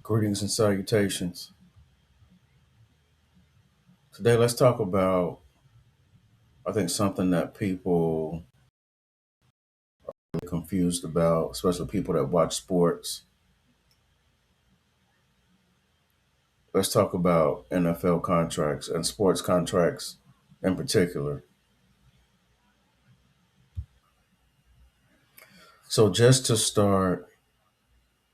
Greetings and salutations. Today, let's talk about, I think, something that people are confused about, especially people that watch sports. Let's talk about NFL contracts and sports contracts in particular. So, just to start,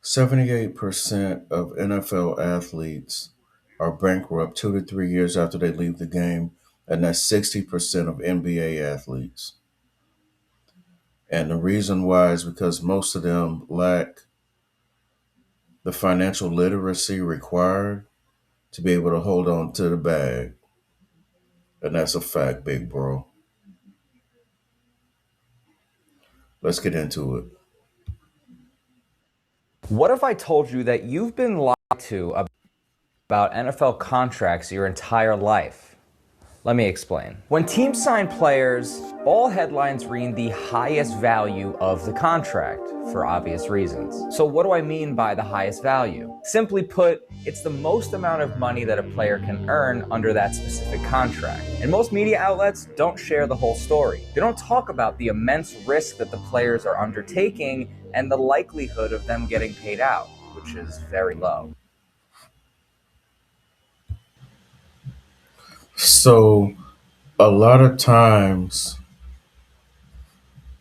78% of NFL athletes are bankrupt 2 to 3 years after they leave the game, and that's 60% of NBA athletes. And the reason why is because most of them lack the financial literacy required to be able to hold on to the bag. And that's a fact, big bro. Let's get into it. What if I told you that you've been lied to about NFL contracts your entire life? Let me explain. When teams sign players, all headlines read the highest value of the contract for obvious reasons. So what do I mean by the highest value? Simply put, it's the most amount of money that a player can earn under that specific contract. And most media outlets don't share the whole story. They don't talk about the immense risk that the players are undertaking and the likelihood of them getting paid out, which is very low. So, a lot of times,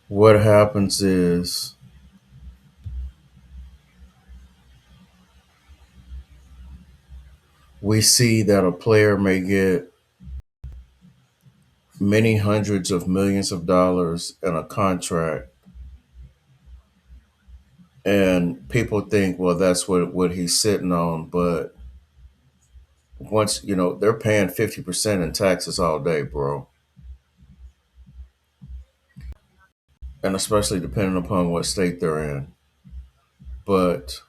what happens is we see that a player may get many hundreds of millions of dollars in a contract, and people think, well, that's what he's sitting on. But once, they're paying 50% in taxes all day, bro. And especially depending upon what state they're in. But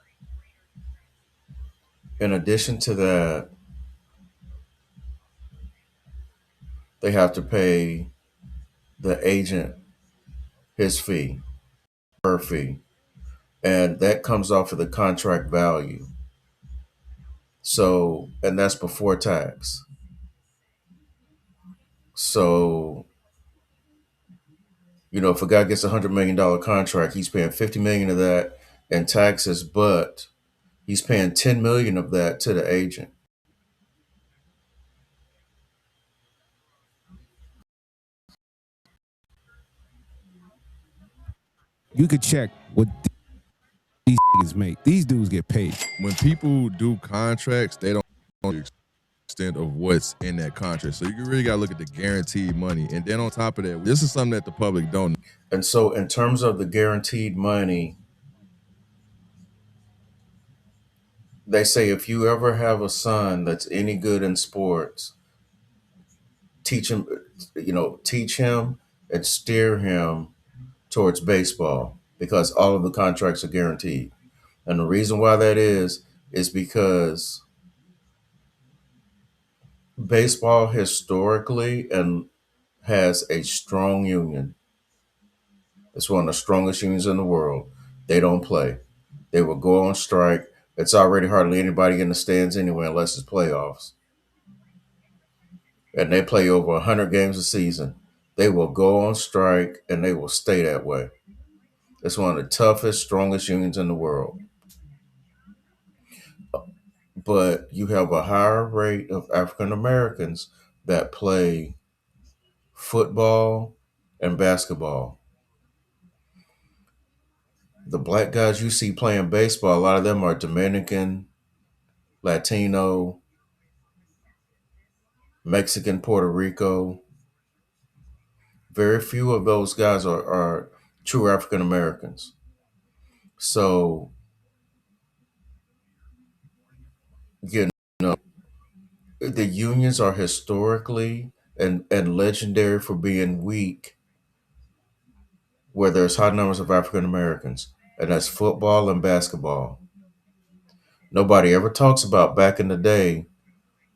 in addition to that, they have to pay the agent his fee, her fee, and that comes off of the contract value. So, and that's before tax. So, if a guy gets $100 million contract, he's paying 50 million of that in taxes, but he's paying 10 million of that to the agent. You could check what these niggas make. These dudes get paid. When people do contracts, they don't know the extent of what's in that contract. So you really got to look at the guaranteed money. And then on top of that, this is something that the public don't know. And so, in terms of the guaranteed money, they say if you ever have a son that's any good in sports, teach him, teach him and steer him towards baseball because all of the contracts are guaranteed. And the reason why that is because baseball historically and has a strong union. It's one of the strongest unions in the world. They don't play. They will go on strike. It's already hardly anybody in the stands anyway, unless it's playoffs. And they play over 100 games a season. They will go on strike and they will stay that way. It's one of the toughest, strongest unions in the world. But you have a higher rate of African Americans that play football and basketball. The black guys you see playing baseball, a lot of them are Dominican, Latino, Mexican, Puerto Rico. Very few of those guys are true African Americans. So, you know, the unions are historically and legendary for being weak where there's high numbers of African Americans, and that's football and basketball. Nobody ever talks about back in the day,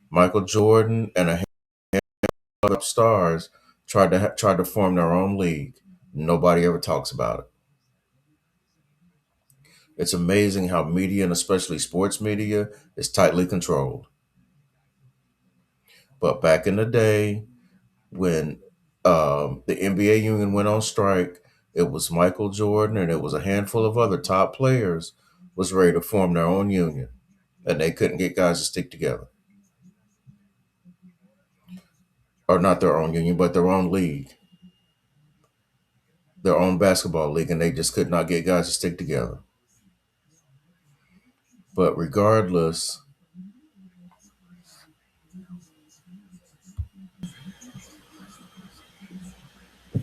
Michael Jordan and a handful of stars tried to form their own league. Nobody ever talks about it. It's amazing how media, and especially sports media, is tightly controlled. But back in the day, when the NBA union went on strike, it was Michael Jordan and it was a handful of other top players was ready to form their own union, and they couldn't get guys to stick together, or not their own union, but their own league, their own basketball league, and they just could not get guys to stick together. But regardless,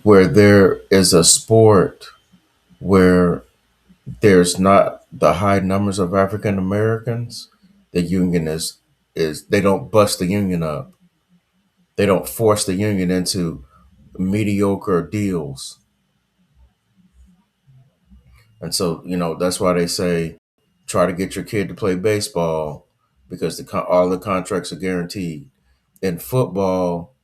where there is a sport where there's not the high numbers of African Americans, the union is they don't bust the union up. They don't force the union into mediocre deals. And so, that's why they say try to get your kid to play baseball because all the contracts are guaranteed. In football,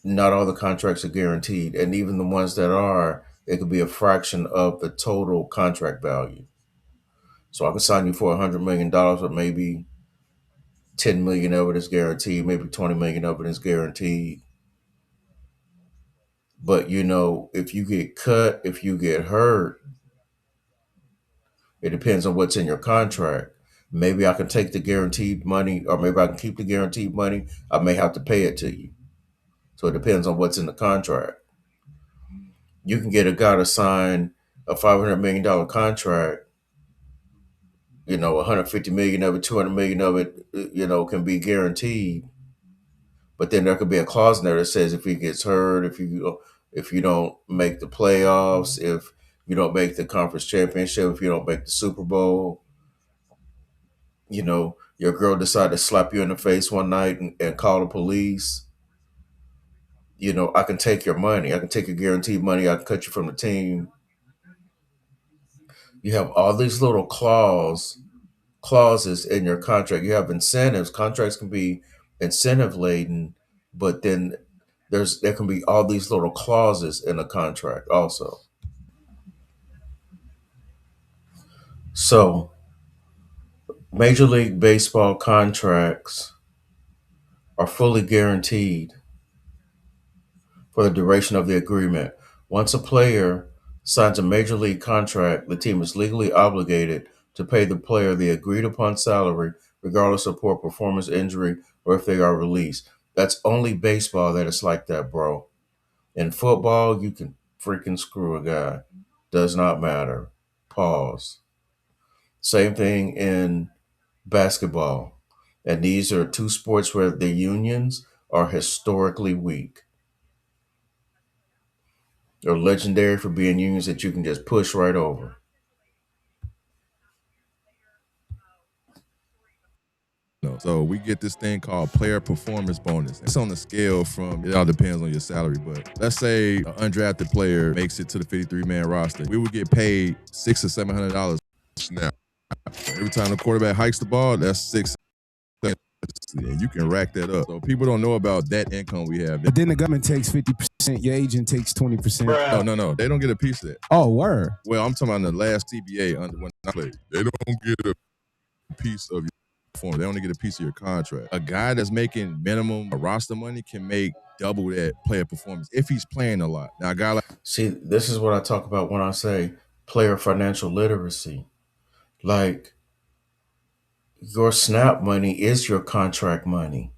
not all the contracts are guaranteed, and even the ones that are, it could be a fraction of the total contract value. So I can sign you for $100 million, but maybe 10 million of it is guaranteed, maybe 20 million of it is guaranteed. But if you get cut, if you get hurt, it depends on what's in your contract. Maybe I can take the guaranteed money, or maybe I can keep the guaranteed money. I may have to pay it to you. So it depends on what's in the contract. You can get a guy to sign a $500 million contract. 150 million of it, 200 million of it, can be guaranteed. But then there could be a clause in there that says if he gets hurt, if you don't make the playoffs, if you don't make the conference championship, if you don't make the Super Bowl, your girl decided to slap you in the face one night and call the police. I can take your money. I can take your guaranteed money. I can cut you from the team. You have all these little clauses in your contract. You have incentives. Contracts can be incentive laden, but then there can be all these little clauses in a contract also. So Major League Baseball contracts are fully guaranteed for the duration of the agreement. Once a player signs a major league contract, the team is legally obligated to pay the player the agreed upon salary, regardless of poor performance, injury, or if they are released. That's only baseball that it's like that, bro. In football, you can freaking screw a guy. Does not matter. Pause. Same thing in basketball. And these are two sports where the unions are historically weak. They're legendary for being unions that you can just push right over. No. So we get this thing called player performance bonus. It's on the scale from, it all depends on your salary, but let's say an undrafted player makes it to the 53-man roster. We would get paid $600 or $700 snap. Every time the quarterback hikes the ball, that's six. And you can rack that up. So people don't know about that income we have. But then the government takes 50%, your agent takes 20%. No. They don't get a piece of that. Oh, word. Well, I'm talking about the last TBA when I played. They don't get a piece of your performance. They only get a piece of your contract. A guy that's making minimum roster money can make double that player performance if he's playing a lot. Now, a guy like See, this is what I talk about when I say player financial literacy. Like, your SNAP money is your contract money.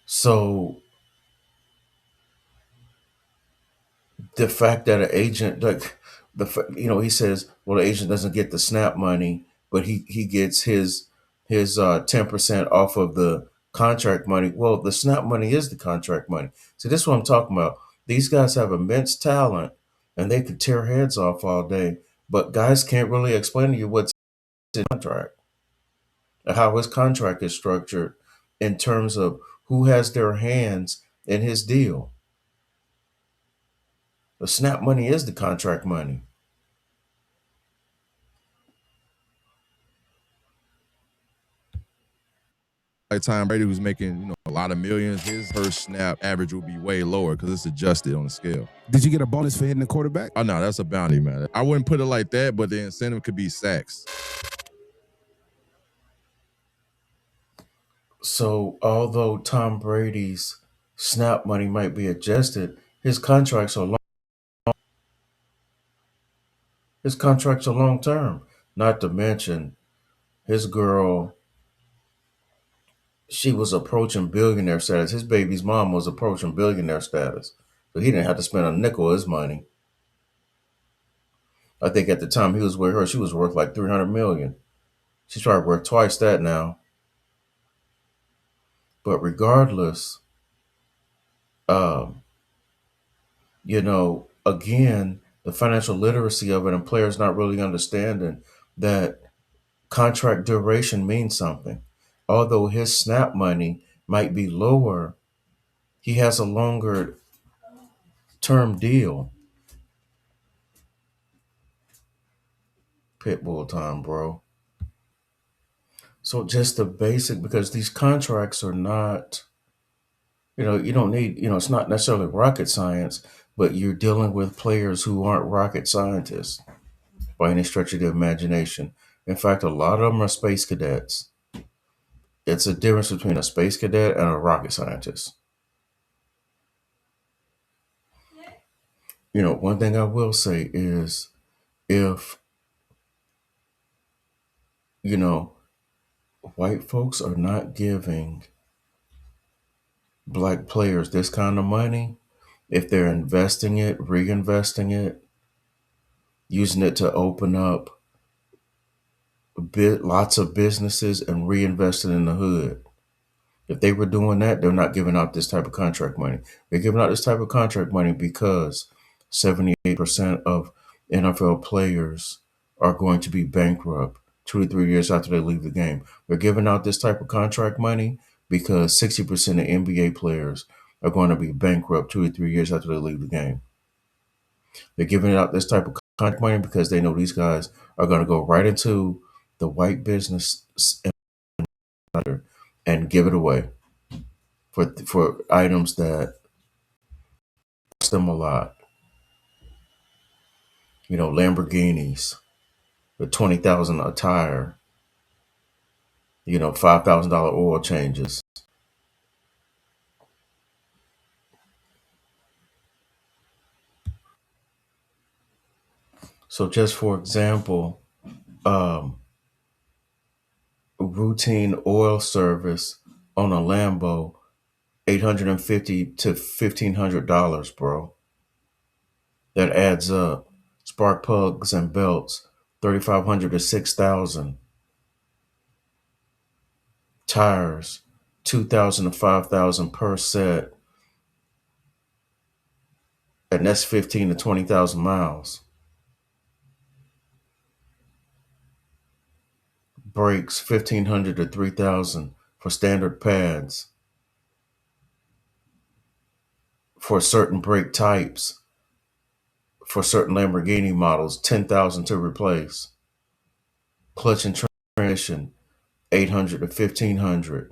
So the fact that an agent, like, he says, well, the agent doesn't get the SNAP money, but he gets his 10% off of the contract money. Well, the SNAP money is the contract money. So this is what I'm talking about. These guys have immense talent, and they could tear heads off all day, but guys can't really explain to you what's in the contract and how his contract is structured in terms of who has their hands in his deal. The SNAP money is the contract money. like Tom Brady, who's making a lot of millions, his per snap average will be way lower because it's adjusted on the scale. Did you get a bonus for hitting the quarterback? Oh no, that's a bounty, man. I wouldn't put it like that, but the incentive could be sacks. So although Tom Brady's snap money might be adjusted, his contracts are long term. Not to mention his girl, she was approaching billionaire status. His baby's mom was approaching billionaire status. So he didn't have to spend a nickel of his money. I think at the time he was with her, she was worth like 300 million. She's probably worth twice that now. But regardless, um, again, the financial literacy of it and players not really understanding that contract duration means something. Although his snap money might be lower, he has a longer term deal. Pitbull time, bro. So just the basic, because these contracts are not, you don't need, it's not necessarily rocket science, but you're dealing with players who aren't rocket scientists by any stretch of the imagination. In fact, a lot of them are space cadets. It's a difference between a space cadet and a rocket scientist. One thing I will say is if, you know, white folks are not giving black players this kind of money, if they're investing it, reinvesting it, using it to open up lots of businesses and reinvesting in the hood. If they were doing that, they're not giving out this type of contract money. They're giving out this type of contract money because 78% of NFL players are going to be bankrupt 2 to 3 years after they leave the game. They're giving out this type of contract money because 60% of NBA players are going to be bankrupt 2 to 3 years after they leave the game. They're giving out this type of contract money because they know these guys are going to go right into the white business and give it away for items that cost them a lot. Lamborghinis, the 20,000 a tire, $5,000 oil changes. So just for example, um, routine oil service on a Lambo, $850 to $1,500, bro. That adds up. Spark plugs and belts, 3,500 to 6,000. Tires, 2,000 to 5,000 per set, and that's 15 to 20,000 miles. Brakes, 1,500 to 3,000 for standard pads. For certain brake types, for certain Lamborghini models, 10,000 to replace. Clutch and transmission, 800 to 1,500.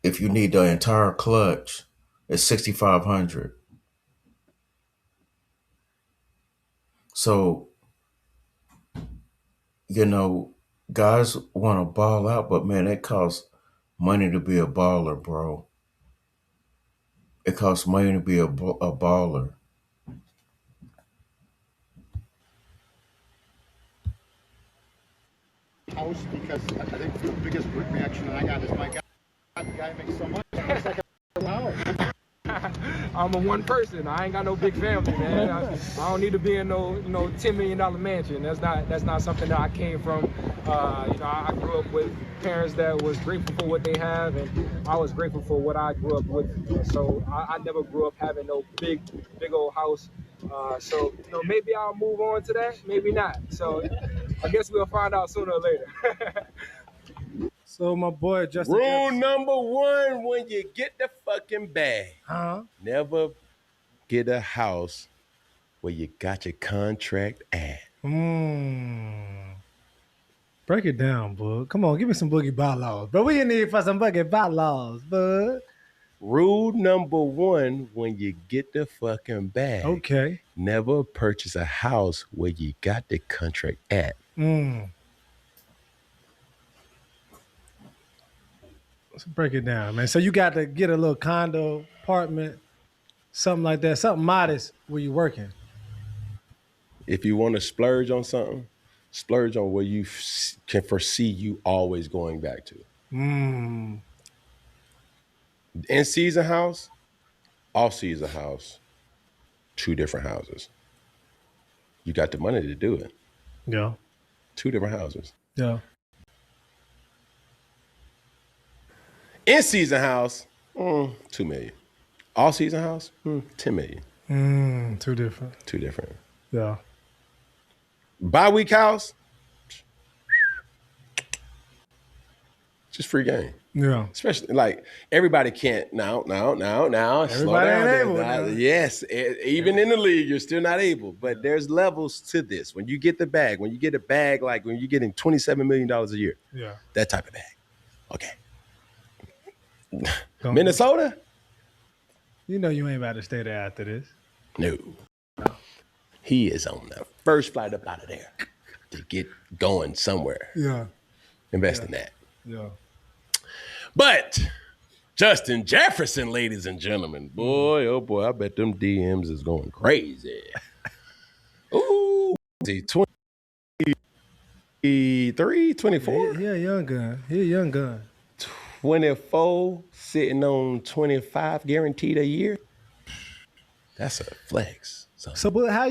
If you need the entire clutch, it's 6,500. So, you know, guys want to ball out, but man, it costs money to be a baller, bro. It costs money to be a baller. House because I think the biggest reaction I got is my God, the guy makes so much. It's like, wow. I'm a one person. I ain't got no big family, man. I don't need to be in no $10 million mansion. That's not something that I came from. I grew up with parents that was grateful for what they have, and I was grateful for what I grew up with. So I never grew up having no big old house. So maybe I'll move on to that, maybe not. So I guess we'll find out sooner or later. So my boy Justin Rule Jefferson. number one when you get the fucking bag. Never get a house where you got your contract at. Break it down, bud. Come on, give me some boogie bylaws. But we in need for some boogie bylaws, bud. Rule number one when you get the fucking bag. Okay. Never purchase a house where you got the contract at. Let's break it down, man. So you got to get a little condo, apartment, something like that, something modest where you working. If you want to splurge on something, splurge on where you can foresee you always going back to. In season house, off season house, two different houses. You got the money to do it. Yeah. Two different houses. Yeah. In season house, $2 million. All season house, $10 million. Two different. Two different. Yeah. Bi-week house, just free game. Yeah. Especially like everybody can't now. Everybody Slow down ain't there. able now. Yes, even in the league, you're still not able. But there's levels to this. When you get the bag, when you get a bag, like when you're getting $27 million a year, Yeah. that type of bag. Okay. Minnesota? You know you ain't about to stay there after this. No. He is on the first flight up out of there to get going somewhere. Yeah. Invest in that. Yeah. But Justin Jefferson, ladies and gentlemen, boy, oh boy, I bet them DMs is going crazy. Ooh, is he 23, 24? He a young gun. He a young gun. 24, sitting on 25 guaranteed a year. That's a flex. So, but how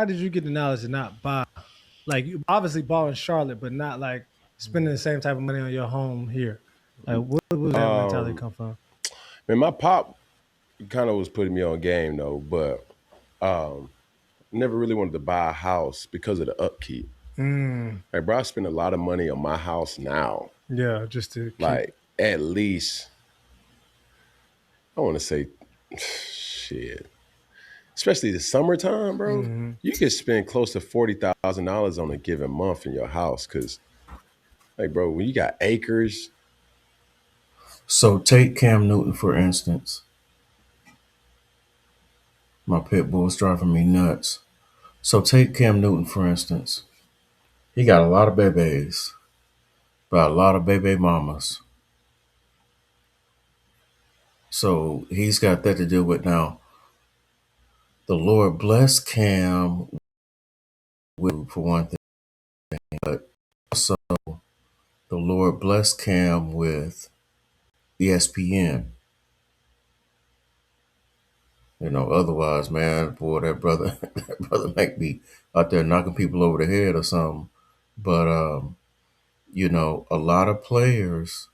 did you get the knowledge to not buy? Like, you obviously bought in Charlotte, but not like spending the same type of money on your home here. Like, where was that mentality come from? Man, my pop kind of was putting me on game though, but never really wanted to buy a house because of the upkeep. Like, bro, I spend a lot of money on my house now. Yeah, just to like at least, I want to say, shit. Especially the summertime, bro. You can spend close to $40,000 on a given month in your house, cause, like, bro, when you got acres. So take Cam Newton for instance. My pit bull's driving me nuts. So take Cam Newton for instance. He got a lot of babies, but a lot of baby mamas. So he's got that to deal with now. The Lord bless Cam for one thing, but also the Lord bless Cam with ESPN. You know, otherwise, man, boy, that brother might be out there knocking people over the head or something. But you know, a lot of players,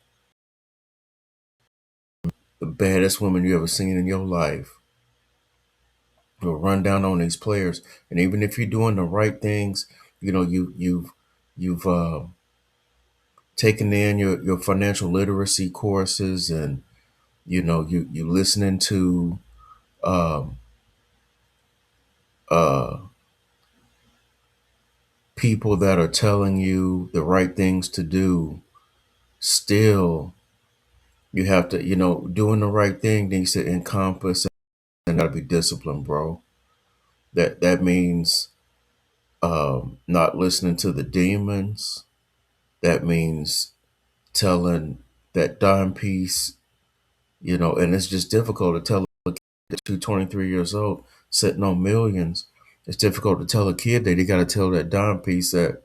the baddest woman you ever seen in your life, will run down on these players. And even if you're doing the right things, you know, you've taken in your financial literacy courses, and you know, you listening to um, uh, people that are telling you the right things to do. Still, you have to, you know, doing the right thing needs to encompass and gotta be disciplined, bro. That means not listening to the demons. That means telling that dime piece, you know, and it's just difficult to tell a kid that's 23 years old sitting on millions. It's difficult to tell a kid that he got to tell that dime piece that,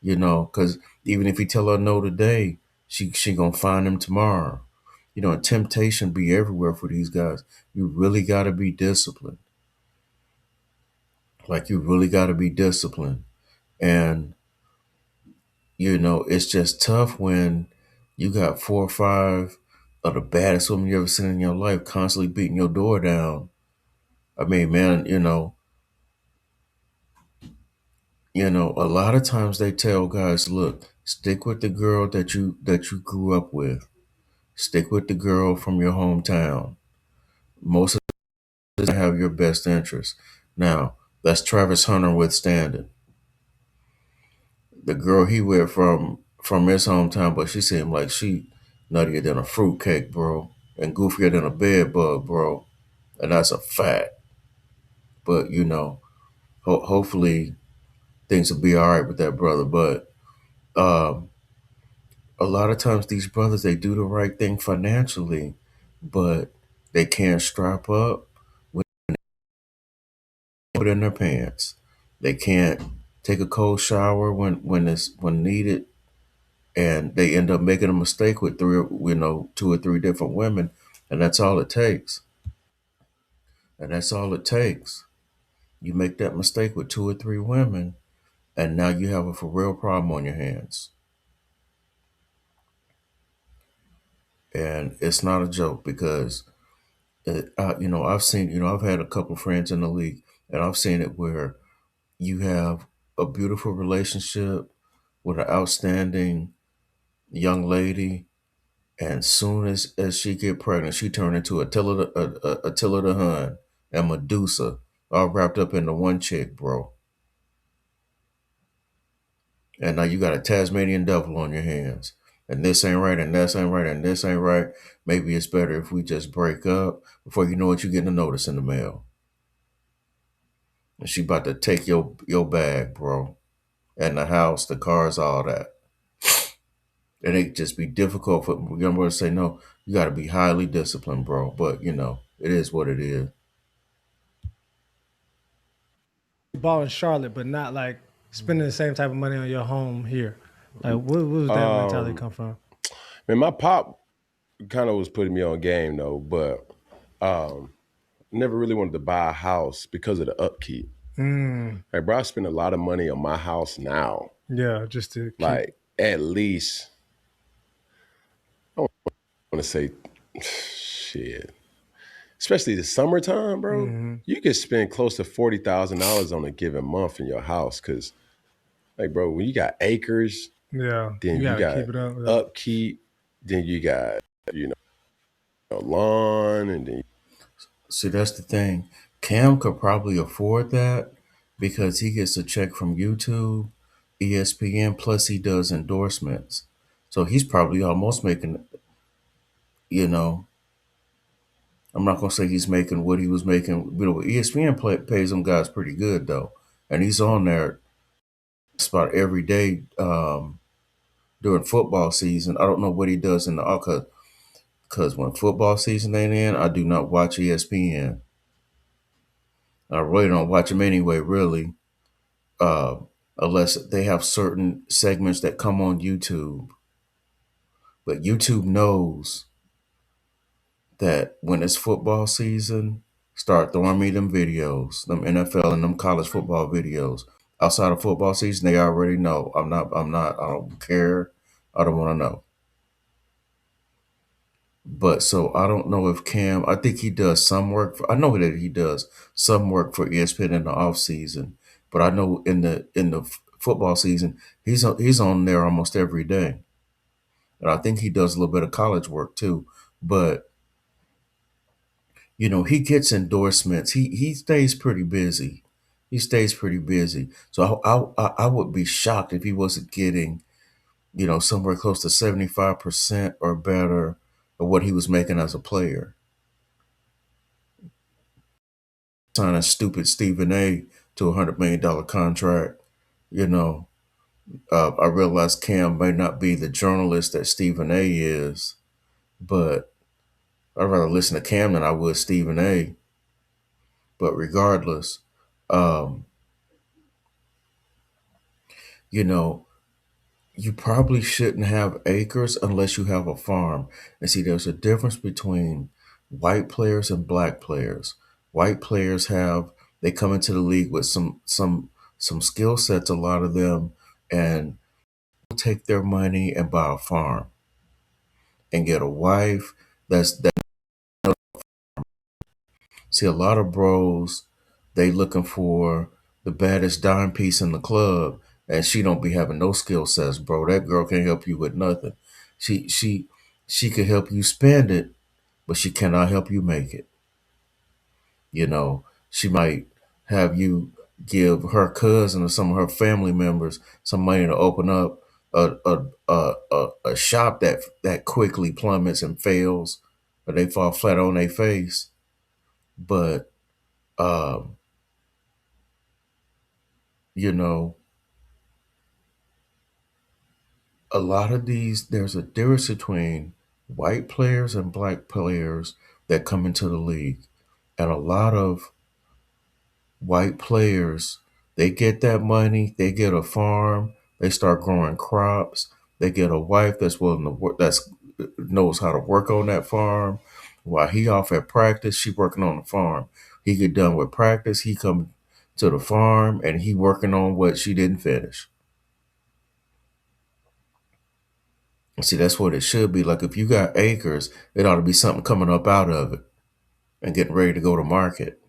you know, because even if he tell her no today, she gonna find him tomorrow. You know, and temptation be everywhere for these guys. You really got to be disciplined. Like, you really got to be disciplined. And, you know, it's just tough when you got 4 or 5 of the baddest women you ever seen in your life constantly beating your door down. I mean, man, a lot of times they tell guys, look, stick with the girl that you grew up with. Stick with the girl from your hometown. Most of them have your best interest. Now, that's Travis Hunter withstanding. the girl he with from his hometown, but she seemed like she nuttier than a fruitcake, bro, and goofier than a bed bug, bro, and that's a fact. But hopefully things will be all right with that brother. But um, a lot of times these brothers they do the right thing financially, but they can't strap up with put in their pants. They can't take a cold shower when needed, and they end up making a mistake with two or three different women, and that's all it takes. And that's all it takes. You make that mistake with two or three women, and now you have a for real problem on your hands. And it's not a joke because I've seen, I've had a couple friends in the league, and I've seen it where you have a beautiful relationship with an outstanding young lady, and soon as she get pregnant, she turn into Attila the Hun and Medusa, all wrapped up into one chick, bro. And now you got a Tasmanian devil on your hands. And this ain't right, and this ain't right, and this ain't right. Maybe it's better if we just break up. Before you know it, you getting a notice in the mail. And she about to take your bag, bro. And the house, the cars, all that. And it just be difficult for young boys to say, no, you got to be highly disciplined, bro. But, it is what it is. Ball in Charlotte, but not like spending the same type of money on your home here. Like, where was that mentality come from? Man, my pop kind of was putting me on game though, but never really wanted to buy a house because of the upkeep. Like, bro, I spend a lot of money on my house now. Yeah, just to keep. Like, at least, I want to say, shit. Especially the summertime, bro. You could spend close to $40,000 on a given month in your house, because, like, bro, when you got acres, Yeah, then you you gotta got keep it up. Yeah. upkeep, then you got lawn, and then See, that's the thing. Cam could probably afford that because he gets a check from YouTube, ESPN, plus he does endorsements. So he's probably almost making, you know, I'm not gonna say he's making what he was making. ESPN pays them guys pretty good though, and he's on there just about every day during football season. I don't know what he does in the because when football season ain't in, I do not watch ESPN. I really don't watch them anyway, really, uh, unless they have certain segments that come on YouTube. But YouTube knows that when it's football season, start throwing me them videos, them NFL and them college football videos. Outside of football season, they already know. I don't care. I don't want to know. But so I don't know if Cam, I think he does some work I know that he does some work for ESPN in the off season. But I know in the football season, he's on there almost every day. And I think he does a little bit of college work too. But he gets endorsements. He stays pretty busy. He stays pretty busy. So I would be shocked if he wasn't getting, somewhere close to 75% or better of what he was making as a player. Signing stupid Stephen A to $100 million contract. You know, I realize Cam may not be the journalist that Stephen A is, but I'd rather listen to Cam than I would Stephen A. But regardless, um, you know, you probably shouldn't have acres unless you have a farm. And see, there's a difference between white players and black players. White players they come into the league with some skill sets, a lot of them, and take their money and buy a farm and get a wife. That See, a lot of bros, they looking for the baddest dime piece in the club, and she don't be having no skill sets, bro. That girl can't help you with nothing. She could help you spend it, but she cannot help you make it. She might have you. give her cousin or some of her family members some money to open up a shop that quickly plummets and fails, or they fall flat on their face. But um, you know, a lot of these, there's a difference between white players and black players that come into the league, and a lot of white players, they get that money, they get a farm, they start growing crops, they get a wife that's willing to work, that's knows how to work on that farm. While he off at practice, she working on the farm. He get done with practice, he come to the farm and he working on what she didn't finish. See, that's what it should be. Like if you got acres, it ought to be something coming up out of it and getting ready to go to market.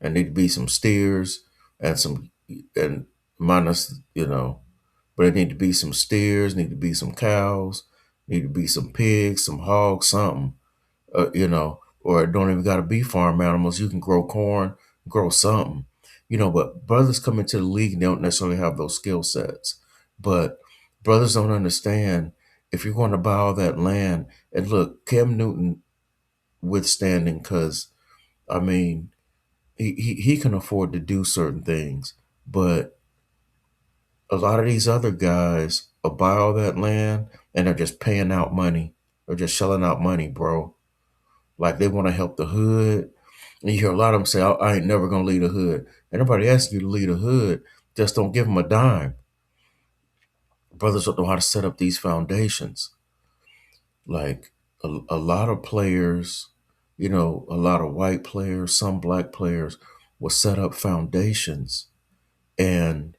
And need to be some steers and some and minus, but it need to be some steers, need to be some cows, need to be some pigs, some hogs, something, or it don't even got to be farm animals. You can grow corn, grow something, but brothers come into the league and they don't necessarily have those skill sets. But brothers don't understand if you're going to buy all that land, and look, Cam Newton withstanding, because, I mean, he can afford to do certain things, but a lot of these other guys will buy all that land and they're just paying out money. They're just shelling out money, bro. Like they want to help the hood. And you hear a lot of them say, I ain't never going to leave the hood. And nobody asks you to leave the hood. Just don't give them a dime. Brothers don't know how to set up these foundations. Like a lot of players, a lot of white players, some black players will set up foundations, and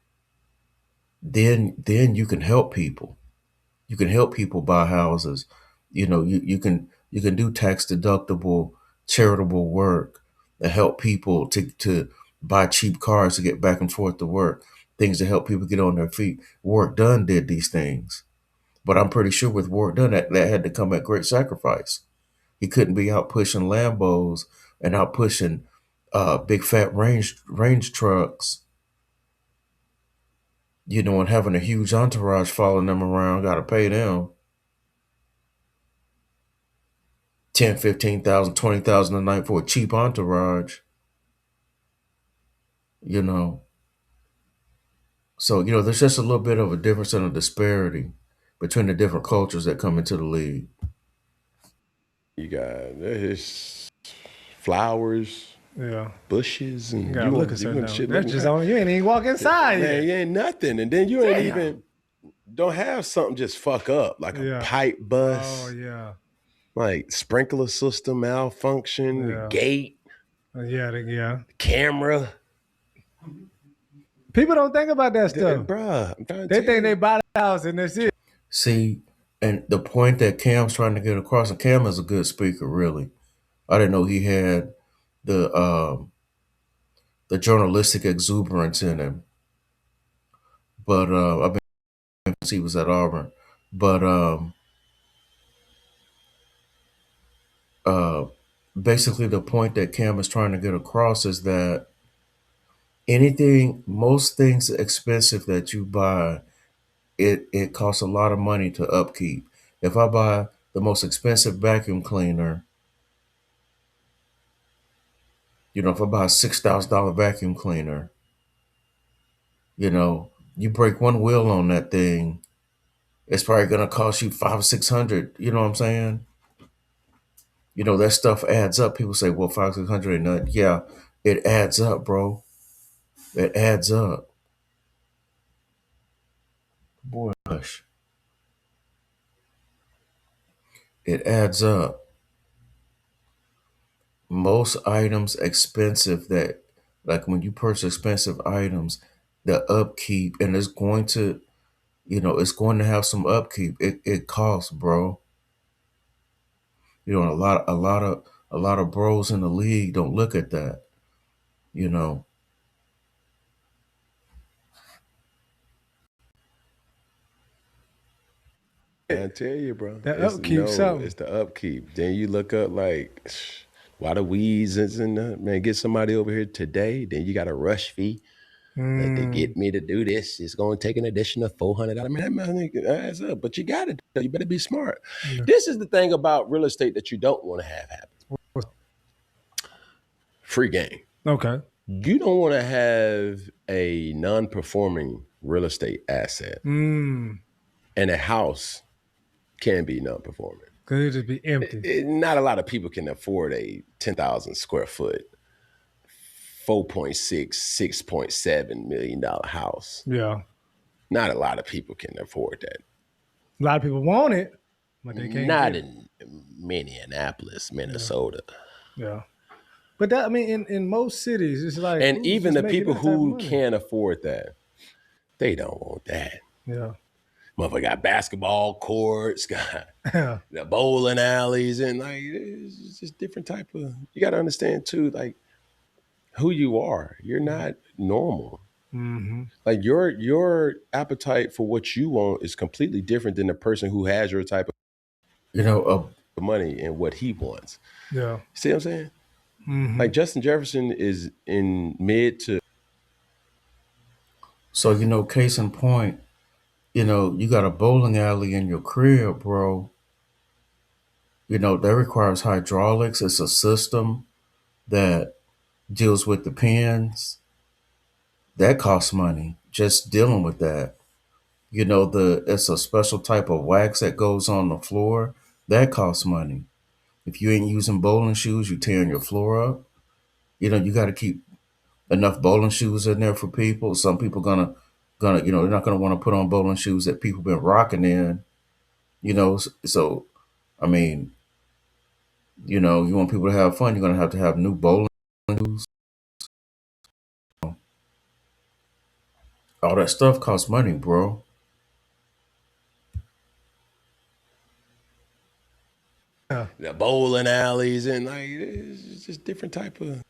then you can help people. You can help people buy houses. You can do tax deductible charitable work and help people to buy cheap cars to get back and forth to work. Things to help people get on their feet. Work Done did these things. But I'm pretty sure with Work Done that had to come at great sacrifice. He couldn't be out pushing Lambos and out pushing big fat range trucks, and having a huge entourage following them around. Got to pay them 10, 15,000, 20,000 a night for a cheap entourage, you know. So, there's just a little bit of a difference and a disparity between the different cultures that come into the league. You got there's flowers, Yeah. bushes, You and gotta you look want at you something want now. shit That's looking just good. on you. Ain't even walk inside Man, yet. you ain't nothing, and then you ain't Damn. even don't have something just fuck up like a Yeah. pipe bust, Oh yeah. like sprinkler system malfunction, the Yeah. gate, Yeah. camera. People don't think about that stuff. Bruh, I'm trying to They tell think they you. buy the house and that's it. See, and the point that Cam's trying to get across, and Cam is a good speaker, really. I didn't know he had the journalistic exuberance in him, but I've been since he was at Auburn. But uh, basically, the point that Cam is trying to get across is that most things expensive that you buy, it costs a lot of money to upkeep. If I buy the most expensive vacuum cleaner, if I buy a $6,000 vacuum cleaner, you break one wheel on that thing, it's probably gonna cost you 500, 600. You know what I'm saying? That stuff adds up. People say, well, 500, 600 ain't nothing. Yeah, it adds up, bro. It adds up. Boy, hush. It adds up. Most items expensive that, like when you purchase expensive items, the upkeep, and it's going to have some upkeep. It costs, bro. A lot of bros in the league don't look at that. You know, I tell you, bro. That upkeep something. It's the upkeep. Then you look up like A lot of weeds in the man. Get somebody over here today, then you got a rush fee. Like to get me to do this, it's going to take an additional $400. I mean, that money adds up, but you got it. You better be smart. Yeah. This is the thing about real estate that you don't want to have happen. Free game. Okay. You don't want to have a non-performing real estate asset, and a house can be non-performing. Could it just be empty? Not a lot of people can afford a 10,000 square foot, 4.6, $6.7 million house. Yeah. Not a lot of people can afford that. A lot of people want it, but they can't. Not get in Minneapolis, Minnesota. Yeah. But that, I mean, in most cities, it's like, And even the people who can. can't afford that, they don't want that. Yeah. Motherfucker got basketball courts, got Yeah. the bowling alleys, and like it's just different type of. You got to understand too, like who you are. You're not normal. Mm-hmm. Like your appetite for what you want is completely different than the person who has your type of money and what he wants. Yeah. See what I'm saying? Mm-hmm. Like Justin Jefferson is in mid to. So, case in point, you got a bowling alley in your crib, bro. That requires hydraulics. It's a system that deals with the pins. That costs money. Just dealing with that. It's a special type of wax that goes on the floor. That costs money. If you ain't using bowling shoes, you tearing your floor up. You got to keep enough bowling shoes in there for people. Some people gonna they're not gonna want to put on bowling shoes that people been rocking in. So I mean, you want people to have fun, you're gonna have to have new bowling shoes. All that stuff costs money, bro. Yeah. The bowling alleys and like it's just different type of.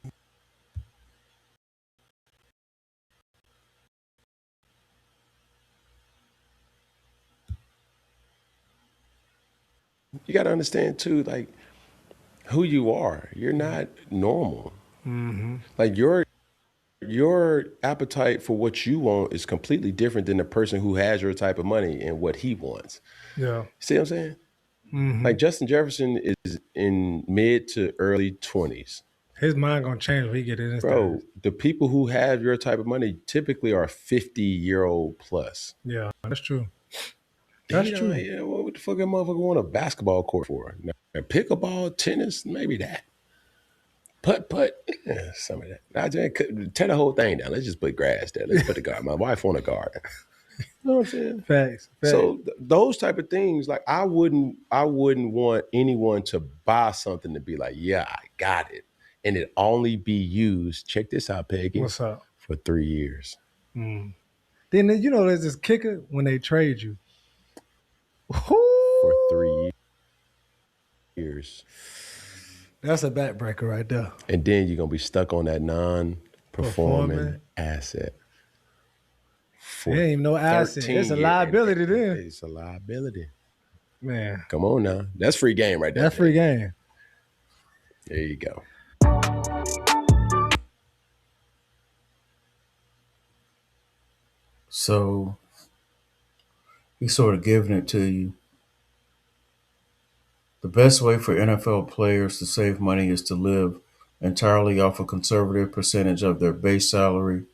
You got to understand too, like who you are. You're not normal. Mm-hmm. Like your appetite for what you want is completely different than the person who has your type of money and what he wants. Yeah. See what I'm saying? Mm-hmm. Like Justin Jefferson is in mid to early 20s. His mind gonna change when he get in this. Bro, the people who have your type of money typically are 50-year-old plus. Yeah, that's true. That's true. Yeah, what the fuck that motherfucker want a basketball court for? Now, pickleball, tennis, maybe that. Putt, yeah, some of that. I just tear the whole thing down. Let's just put grass there. Let's put the garden. My wife want a garden. You know what I'm saying? Facts. So those type of things, like I wouldn't want anyone to buy something to be like, yeah, I got it, and it only be used. Check this out, Peggy. What's up? For 3 years. Then there's this kicker when they trade you. For 3 years. That's a backbreaker right there. And then you're gonna be stuck on that non-performing asset. It ain't even no asset. It's a liability then. It's a liability. Man. Come on now. That's free game right there. That's free game. There you go. So he's sort of giving it to you. The best way for NFL players to save money is to live entirely off a conservative percentage of their base salary,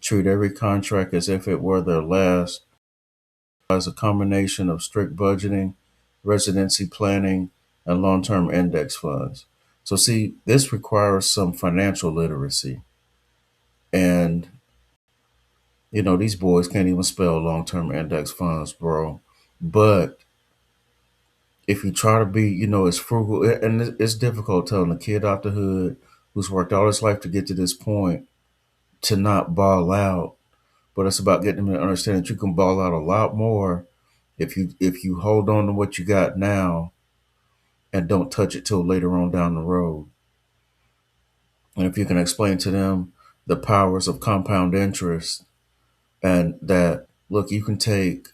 treat every contract as if it were their last, as a combination of strict budgeting, residency planning, and long-term index funds. So see, this requires some financial literacy. And, these boys can't even spell long-term index funds, bro. But if you try to be, as frugal, and it's difficult telling a kid out the hood who's worked all his life to get to this point to not ball out, but it's about getting them to understand that you can ball out a lot more if you hold on to what you got now and don't touch it till later on down the road. And if you can explain to them the powers of compound interest and that, look, you can take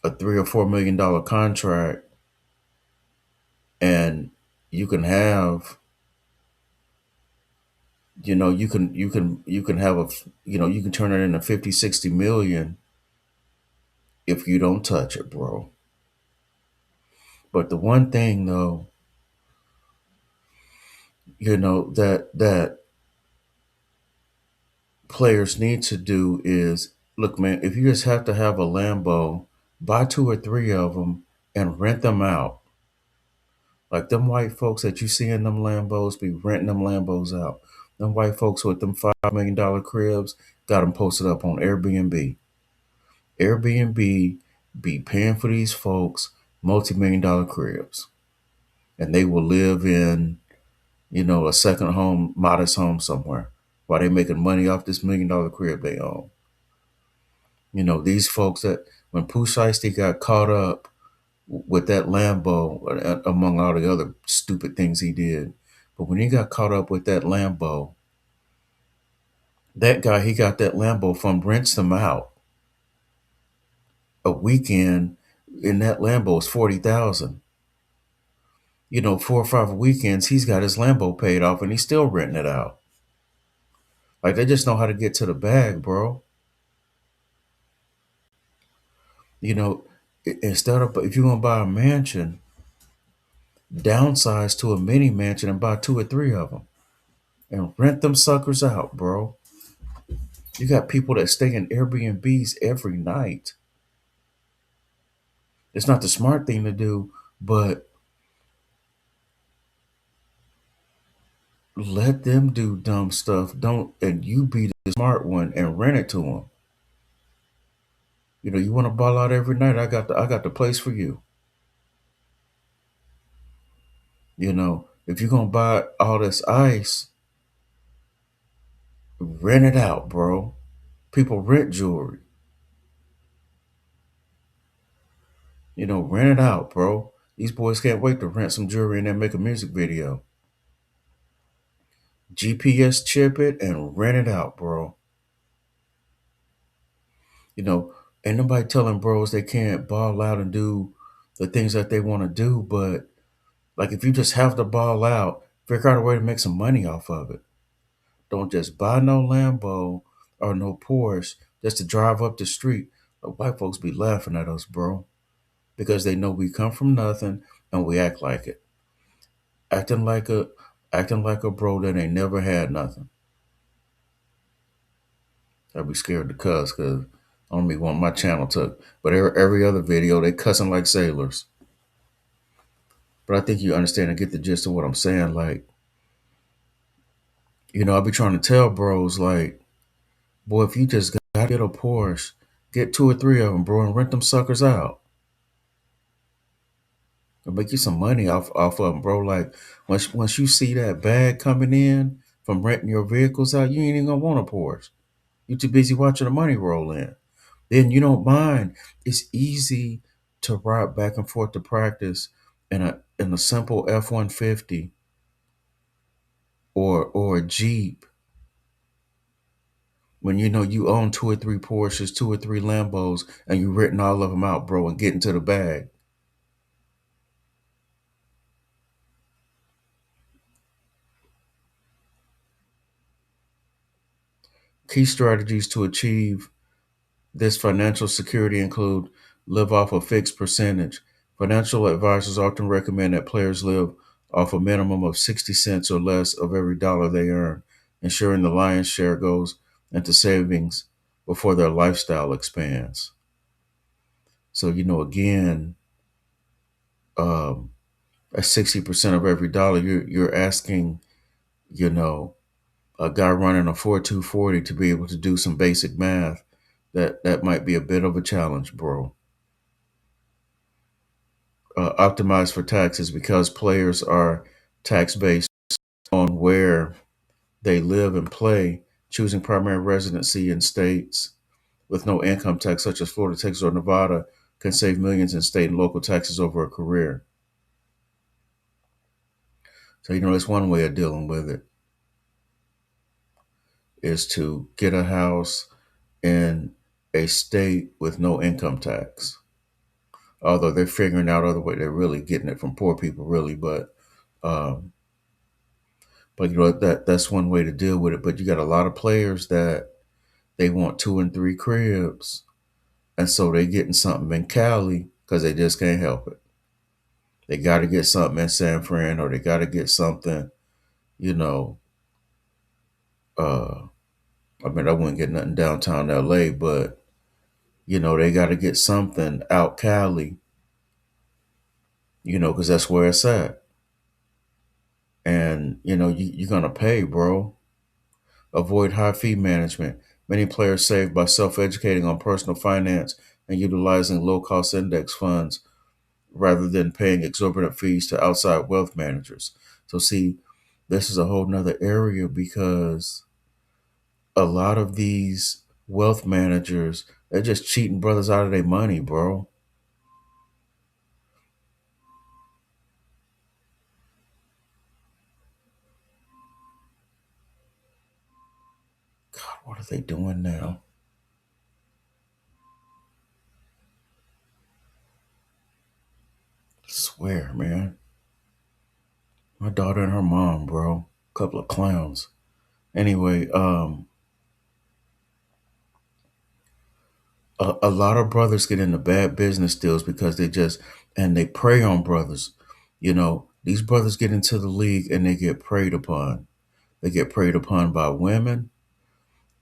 a $3 or $4 million contract and you can have You can have you can turn it into 50, 60 million if you don't touch it, bro. But the one thing though, that players need to do is look, man, if you just have to have a Lambo, buy two or three of them and rent them out. Like them white folks that you see in them Lambos be renting them Lambos out. Them white folks with them $5 million cribs got them posted up on Airbnb. Airbnb be paying for these folks multi-million-dollar cribs. And they will live in, a second home, modest home somewhere while they making money off this $1 million crib they own. These folks that when Pooh Shiesty got caught up with that Lambo, among all the other stupid things he did, but when he got caught up with that Lambo, that guy he got that Lambo from rents them out. A weekend in that Lambo is 40,000. 4 or 5 weekends he's got his Lambo paid off and he's still renting it out. Like they just know how to get to the bag, bro. Instead of if you're gonna buy a mansion, downsize to a mini mansion and buy two or three of them and rent them suckers out, bro. You got people that stay in Airbnbs every night. It's not the smart thing to do, but let them do dumb stuff. Don't, and you be the smart one and rent it to them. You want to ball out every night. I got the place for you. If you're gonna buy all this ice, rent it out, bro. People rent jewelry. Rent it out, bro. These boys can't wait to rent some jewelry and then make a music video. GPS chip it and rent it out, bro. Ain't nobody telling bros they can't ball out and do the things that they want to do, but like if you just have to ball out, figure out a way to make some money off of it. Don't just buy no Lambo or no Porsche just to drive up the street. The white folks be laughing at us, bro, because they know we come from nothing and we act like it. Acting like a bro that ain't never had nothing. I'd be scared to cuss because I don't be want my channel took. But every other video, they cussing like sailors. But I think you understand and get the gist of what I'm saying. Like, I be trying to tell bros, like, boy, if you just got to get a Porsche, get two or three of them, bro, and rent them suckers out. And make you some money off of them, bro. Like, once you see that bag coming in from renting your vehicles out, you ain't even going to want a Porsche. You too busy watching the money roll in. Then you don't mind. It's easy to ride back and forth to practice in a simple F-150 or a Jeep when you own two or three Porsches, two or three Lambos, and you renting all of them out, bro, and getting to the bag. Key strategies to achieve this financial security include live off a fixed percentage. Financial advisors often recommend that players live off a minimum of 60 cents or less of every dollar they earn, ensuring the lion's share goes into savings before their lifestyle expands. So, again, at 60% of every dollar, you're asking, a guy running a 4240 to be able to do some basic math. That might be a bit of a challenge, bro. Optimized for taxes because players are tax based on where they live and play, choosing primary residency in states with no income tax, such as Florida, Texas, or Nevada, can save millions in state and local taxes over a career. So, that's one way of dealing with it is to get a house in a state with no income tax. Although they're But you know that's one way to deal with it. But you got a lot of players that they want 2 and 3 cribs, and so they getting something in Cali because they just can't help it. They got to get something in San Fran, or they got to get something, you know. Uh, I mean, I wouldn't get nothing downtown LA, but they got to get something out Cali, because that's where it's at. And you're gonna pay, bro. Avoid high fee management. Many players save by self-educating on personal finance and utilizing low-cost index funds rather than paying exorbitant fees to outside wealth managers. So see, this is a whole nother area because a lot of these wealth managers, they're just cheating brothers out of their money, bro. God, what are they doing now? I swear, man. My daughter and her mom, bro. Couple of clowns. Anyway, a lot of brothers get into bad business deals because they prey on brothers. These brothers get into the league and they get preyed upon. They get preyed upon by women,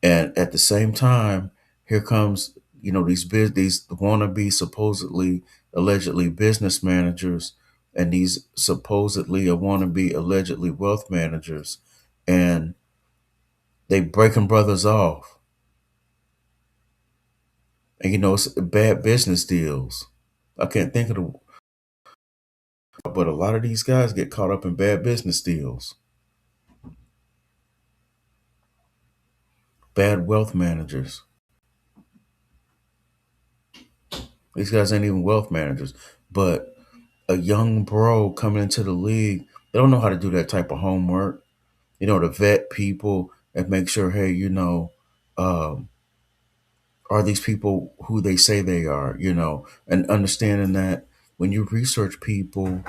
and at the same time, here comes these wannabe supposedly allegedly business managers and these supposedly wannabe allegedly wealth managers, and they breaking brothers off, and it's bad business deals. I can't think of the but a lot of these guys get caught up in bad business deals, bad wealth managers. These guys ain't even wealth managers, but a young bro coming into the league, they don't know how to do that type of homework, to vet people and make sure, hey, um, are these people who they say they are, and understanding that when you research people,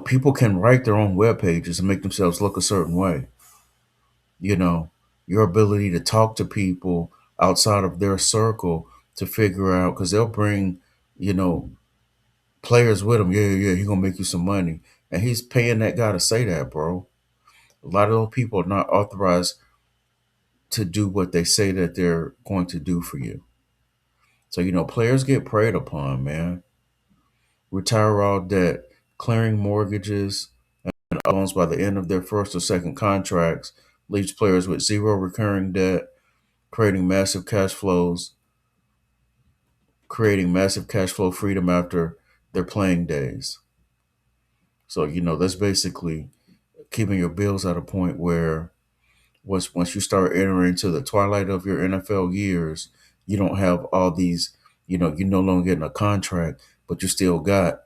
people can write their own web pages and make themselves look a certain way. you know, your ability to talk to people outside of their circle to figure out, because they'll bring, you know, players with them. Yeah, yeah, he's gonna make you some money, and he's paying that guy to say that, bro. A lot of those people are not authorized to do what they say that they're going to do for you. So players get preyed upon, man. Retire all debt, clearing mortgages and loans by the end of their first or second contracts leaves players with zero recurring debt, creating massive cash flows, creating massive cash flow freedom after their playing days. So, that's basically keeping your bills at a point where once you start entering into the twilight of your NFL years, you don't have all these, you're no longer getting a contract, but you still got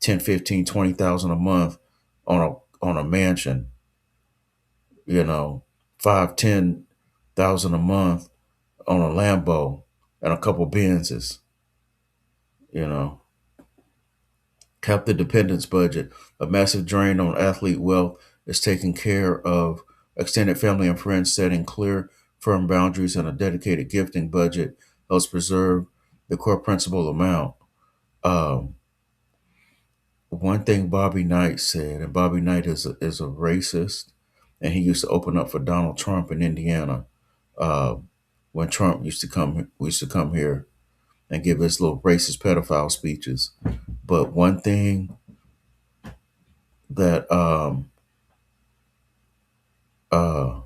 10, 15, 20,000 a month on a mansion, 5, 10,000 a month on a Lambo and a couple Benzes, you know. Cap the dependence budget. A massive drain on athlete wealth is taking care of extended family and friends, setting clear, firm boundaries and a dedicated gifting budget helps preserve the core principal amount. Um, One thing Bobby Knight said, and Bobby Knight is a racist, and he used to open up for Donald Trump in Indiana uh, when Trump used to come here and give his little racist pedophile speeches. But one thing that uh,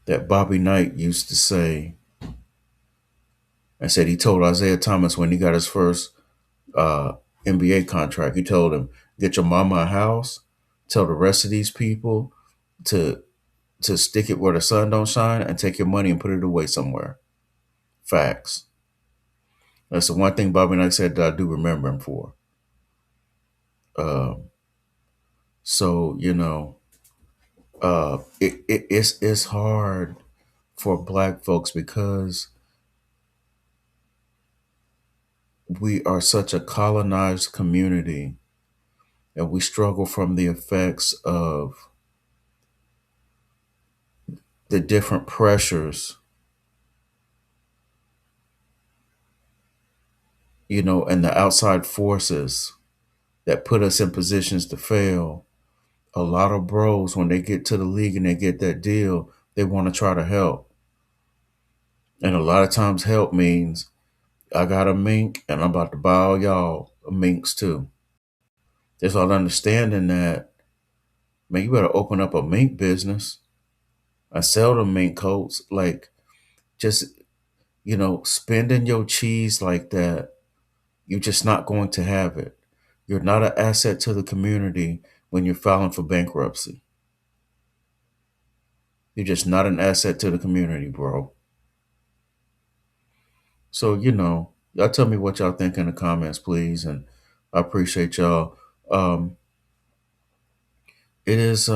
that Bobby Knight used to say, and said he told Isaiah Thomas when he got his first uh, NBA contract, he told him, "Get your mama a house. Tell the rest of these people to stick it where the sun don't shine, and take your money and put it away somewhere." Facts. That's the one thing Bobby Knight said that I do remember him for. Um, so it's hard for Black folks because we are such a colonized community and we struggle from the effects of the different pressures, and the outside forces that put us in positions to fail. A lot of bros, when they get to the league and they get that deal, they want to try to help. And a lot of times help means I got a mink and I'm about to buy all y'all minks too. There's all understanding that, man, you better open up a mink business and sell the mink coats. Like, just, spending your cheese like that, you're just not going to have it. You're not an asset to the community when you're filing for bankruptcy. You're just not an asset to the community, bro. So, y'all tell me what y'all think in the comments, please. And I appreciate y'all. It is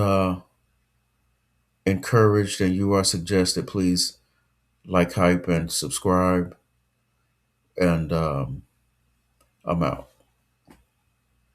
encouraged and you are suggested, please like, hype, and subscribe. And I'm out.